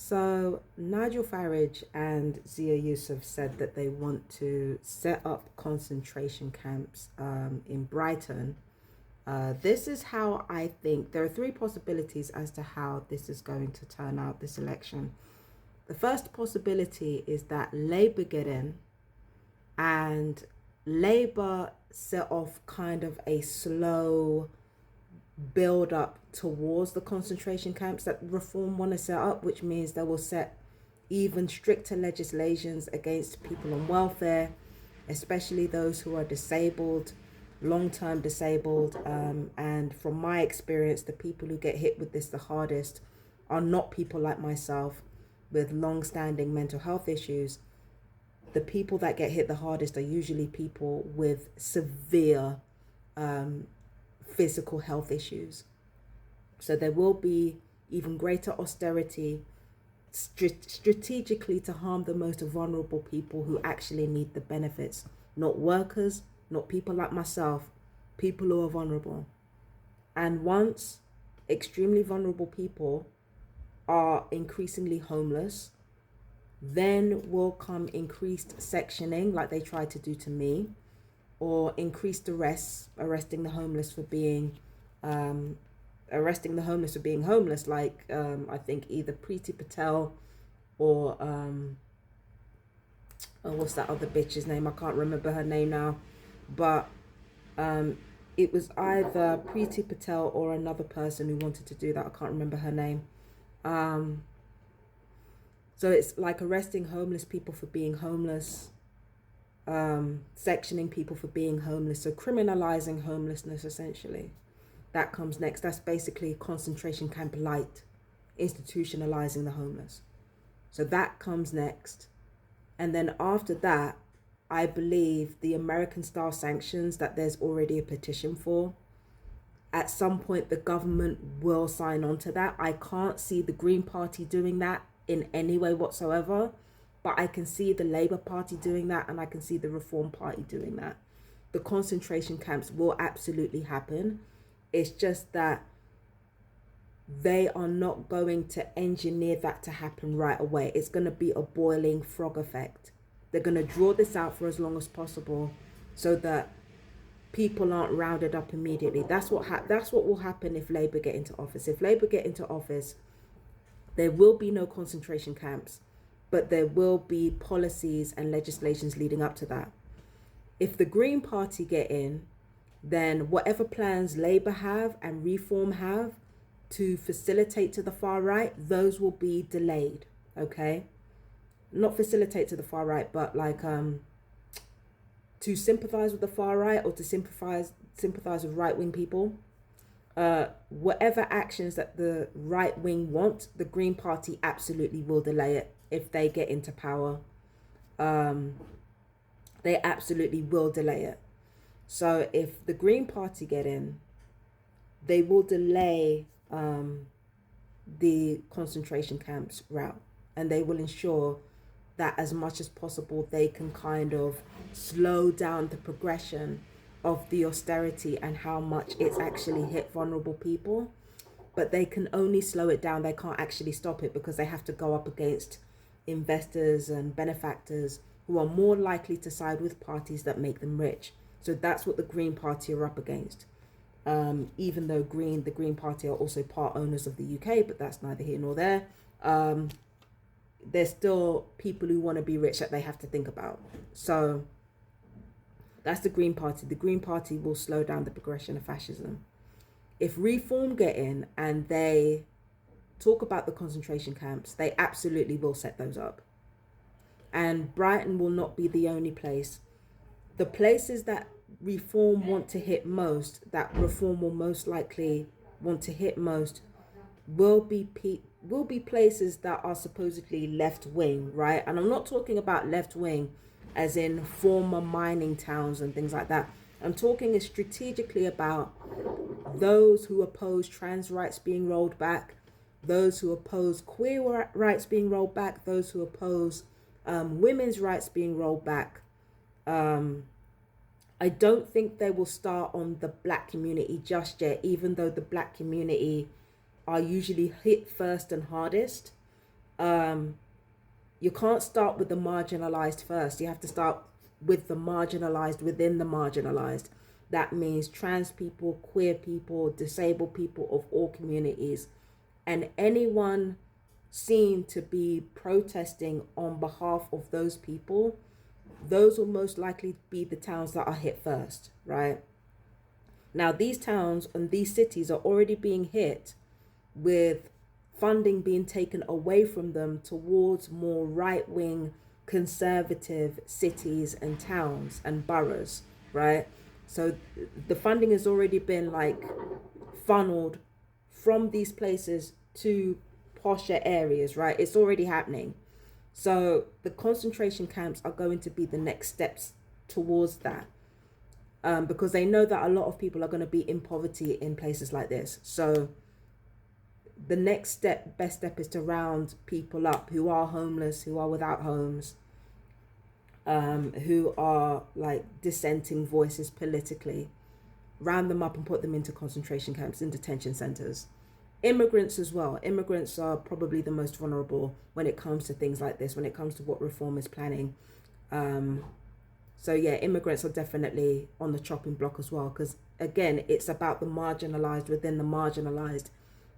So Nigel Farage and Zia Yusuf said that they want to set up concentration camps in Brighton. This is how I think there are three possibilities as to how this is going to turn out, this election. The first possibility is that Labour get in and Labour set off kind of a slow build up towards the concentration camps that Reform want to set up, which means they will set even stricter legislations against people on welfare, especially those who are disabled, long-term disabled. And from my experience, the people who get hit with this the hardest are not people like myself with long-standing mental health issues. The people that get hit the hardest are usually people with severe physical health issues. So there will be even greater austerity strategically to harm the most vulnerable people who actually need the benefits, not workers, not people like myself, people who are vulnerable. And once extremely vulnerable people are increasingly homeless, then will come increased sectioning like they tried to do to me, or increased arrests, arresting the homeless for being homeless, like I think either Preeti Patel or what's that other bitch's name? I can't remember her name now, but it was either Preeti Patel or another person who wanted to do that. I can't remember her name. So it's like arresting homeless people for being homeless, sectioning people for being homeless, so criminalizing homelessness essentially. That comes next. That's basically concentration camp light, institutionalizing the homeless. So that comes next. And then after that, I believe the American style sanctions that there's already a petition for, at some point the government will sign on to that. I can't see the Green Party doing that in any way whatsoever, but I can see the Labour Party doing that, and I can see the Reform Party doing that. The concentration camps will absolutely happen. It's just that they are not going to engineer that to happen right away. It's going to be a boiling frog effect. They're going to draw this out for as long as possible so that people aren't rounded up immediately. That's what will happen if Labour get into office. If Labour get into office, there will be no concentration camps, but there will be policies and legislations leading up to that. If the Green Party get in, then whatever plans Labour have and Reform have to facilitate to the far right, those will be delayed, okay? Not facilitate to the far right, but like to sympathize with the far right or to sympathize with right-wing people. Whatever actions that the right wing want, the Green Party absolutely will delay it if they get into power. They absolutely will delay it. So if the Green Party get in, they will delay the concentration camps route, and they will ensure that as much as possible they can kind of slow down the progression of the austerity and how much it's actually hit vulnerable people. But they can only slow it down. They can't actually stop it because they have to go up against investors and benefactors who are more likely to side with parties that make them rich. So that's what the Green Party are up against. Even though the Green Party are also part owners of the UK, but that's neither here nor there. There's still people who want to be rich that they have to think about. So that's the Green Party. The Green Party will slow down the progression of fascism. If Reform get in and they talk about the concentration camps, they absolutely will set those up. And Brighton will not be the only place. The places that Reform want to hit most, that Reform will most likely want to hit most, will be places that are supposedly left wing, right? And I'm not talking about left wing as in former mining towns and things like that. I'm talking strategically about those who oppose trans rights being rolled back, those who oppose queer rights being rolled back, those who oppose women's rights being rolled back. I don't think they will start on the black community just yet, even though the black community are usually hit first and hardest. You can't start with the marginalized first. You have to start with the marginalized within the marginalized. That means trans people, queer people, disabled people of all communities, and anyone seen to be protesting on behalf of those people. Those will most likely be the towns that are hit first, right? Now, these towns and these cities are already being hit with funding being taken away from them towards more right-wing conservative cities and towns and boroughs, right? So the funding has already been like funneled from these places to posher areas, right? It's already happening. So the concentration camps are going to be the next steps towards that, because they know that a lot of people are going to be in poverty in places like this. So the next step, best step, is to round people up who are homeless, who are without homes, who are like dissenting voices politically, round them up and put them into concentration camps, in detention centers. Immigrants as well. Immigrants are probably the most vulnerable when it comes to things like this, when it comes to what reform is planning. So yeah, immigrants are definitely on the chopping block as well, because again, it's about the marginalized within the marginalized.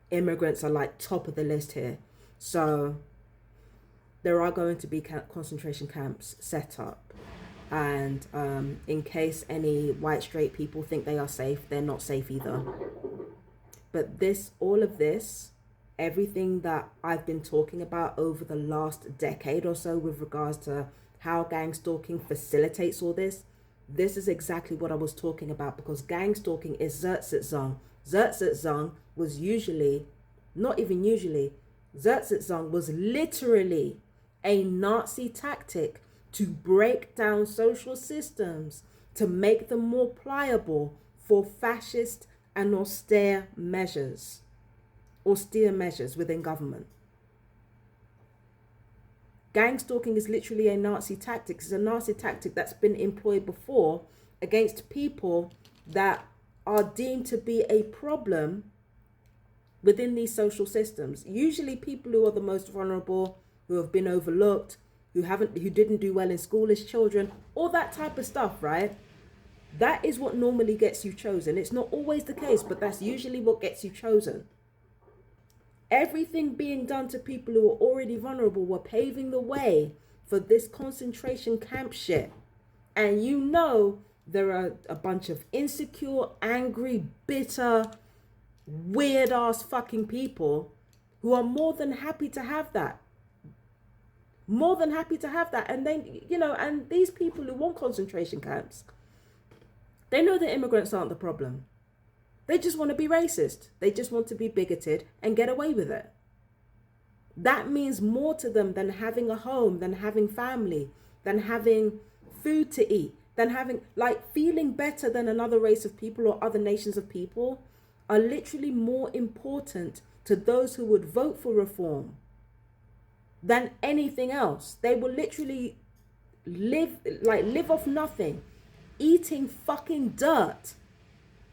Immigrants are like top of the list here. So there are going to be concentration camps set up, and in case any white straight people think they are safe, they're not safe either. But all of this, everything that I've been talking about over the last decade or so with regards to how gang stalking facilitates all this is exactly what I was talking about, because gang stalking is Zertsitzung. Zertsitzung was Zertsitzung was literally a Nazi tactic to break down social systems, to make them more pliable for fascist and austere measures within government. Gang stalking is literally a Nazi tactic. It's a Nazi tactic that's been employed before against people that are deemed to be a problem within these social systems. Usually people who are the most vulnerable, who have been overlooked, who didn't do well in school as children, all that type of stuff, right? That is what normally gets you chosen. It's not always the case, but that's usually what gets you chosen. Everything being done to people who are already vulnerable were paving the way for this concentration camp shit. And you know there are a bunch of insecure, angry, bitter, weird ass fucking people who are more than happy to have that. And then, and these people who want concentration camps, they know that immigrants aren't the problem. They just want to be racist. They just want to be bigoted and get away with it. That means more to them than having a home, than having family, than having food to eat, than having, feeling better than another race of people or other nations of people are literally more important to those who would vote for reform than anything else. They will literally live off nothing, eating fucking dirt.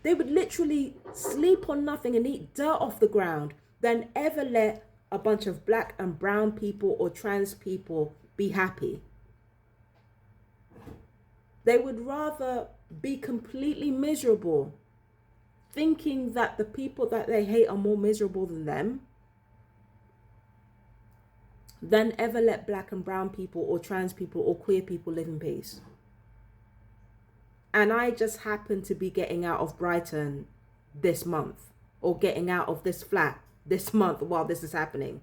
They would literally sleep on nothing and eat dirt off the ground than ever let a bunch of black and brown people or trans people be happy. They would rather be completely miserable, thinking that the people that they hate are more miserable than them, than ever let black and brown people or trans people or queer people live in peace. And I just happen to be getting out of Brighton this month, or getting out of this flat this month while this is happening.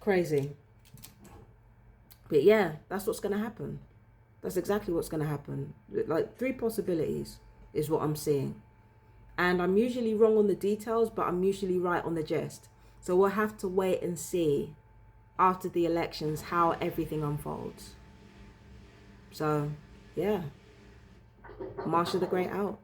Crazy. But yeah, that's what's going to happen. That's exactly what's going to happen. 3 possibilities is what I'm seeing. And I'm usually wrong on the details, but I'm usually right on the gist. So we'll have to wait and see after the elections how everything unfolds. So, yeah. Marsha the Great out.